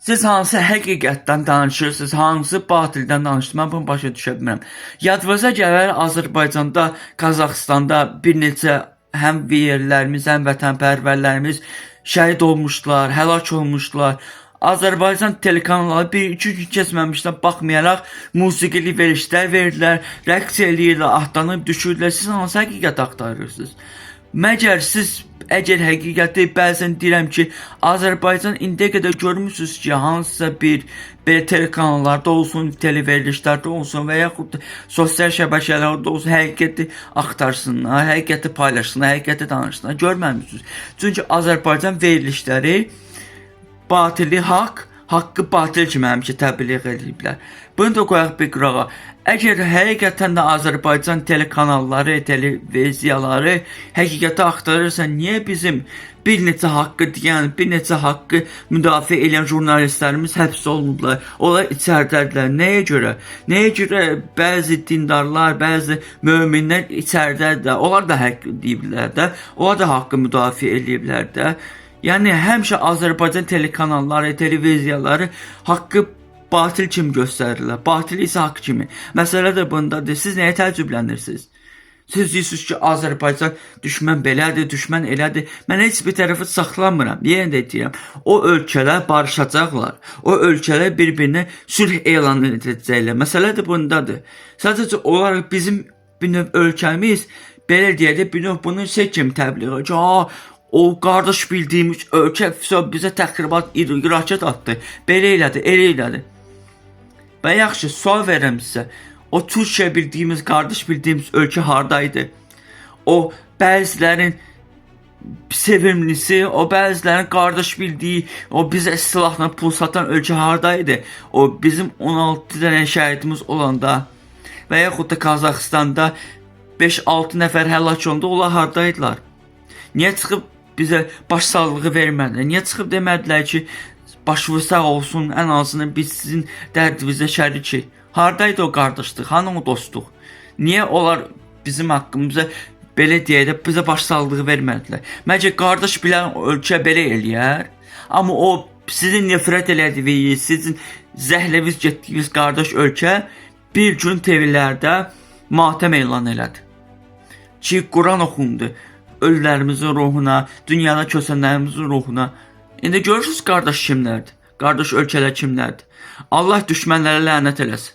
Siz hansı həqiqətdən danışırsınız, hansı batildən danışırsınız, mən bunu başa düşə bilmirəm. Yadınıza gələr Azərbaycanda, Qazaxıstanda bir neçə həm yerlərimiz, həm vətənpərvərlərimiz şəhid olmuşdular, həlak olmuşdular. Azərbaycan telekanalları bir-iki gün keçməmişdən baxmayaraq musiqili verilişlər verirlər, rəqs eləyirlər, atlanıb düşürlər. Siz hansı həqiqət axtarırsınız? Məgər siz əgər həqiqəti bəzən deyirəm ki, Azərbaycan indiyə qədər görmüsünüz ki, hansısa bir belə telekanallarda olsun, televerilişlərdə olsun və yaxud sosial şəbəkələrdə olsun, həqiqəti axtarsınlar, həqiqəti paylaşsınlar, həqiqəti danışsınlar. Görməmisiniz. Çünki Azərbaycan verilişləri batili haqqı batil kimi həmişə təbliğ ediblər. Bunu da qoyaq bir qırağa. Əgər həqiqətən də Azərbaycan telekanalları, televiziyaları həqiqəti axtarırsa, niyə bizim bir neçə haqqı deyən, bir neçə haqqı müdafiə edən jurnalistlərimiz həbs olunublar? Onlar içəridədirlər. Nəyə görə? Nəyə görə bəzi dindarlar, bəzi möminlər içəridədirlər? Onlar da haqq deyiblər də, onlar da haqqı müdafiə ediblər də. Yəni həmişə Azərbaycan telekanalları, televiziyaları haqqı batil kimi göstərirlər. Batil isə haqq kimi. Məsələ də bundadır. Siz nəyə təəccüblənirsiniz? Siz deyirsiniz ki, Azərbaycan düşmən belədir, düşmən elədir. Mən heç bir tərəfi saxlamıram. Yenə də deyirəm. O ölkələr barışacaqlar. O ölkələr bir-birinə sülh elan edəcəklər. Məsələ də bundadır. Sadəcə olaraq bizim bir növ ölkəmiz belə deyək də bir növ bunu kimi təbliğ edir. O qardaş bildiyimiz ölkə bizə təxribat raket atdı. Belə elədi, elə elədi. Və yaxşı, sual verirəm sizə. O Türkiyə bildiyimiz, qardaş bildiyimiz ölkə hardaydı? O bəzilərin sevimlisi, o bəzilərin qardaş bildiyi, o bizə silahla pul satan ölkə hardaydı? O bizim 16 dənə şəhidimiz olanda və yaxud da Qazaxıstanda 5-6 nəfər həlak olanda onlar hardaydılar? Niyə çıxıb bizə başsağlığı vermədilər? Niyə çıxıb demədilər ki, başınız sağ olsun, ən azından biz sizin dərdinizə şərikik? Hardaydı o qardaşlıq, hanı o dostluq? Niyə onlar bizim haqqımıza belə deyək də bizə başsağlığı vermədilər? Məncə qardaş bilən ölkə belə eləyər. Amma o sizin nifrət elədiyiniz, sizin zəhləviz getdiyiniz qardaş ölkə bir gün TV'lərdə matəm elan elədi. Ki, Quran oxundu ölülərimizin ruhuna, dünyada köçənlərimizin ruhuna. İndi görürsünüz qardaş kimlərdir? Qardaş ölkələr kimlərdir? Allah düşmənlərə lənət eləsin.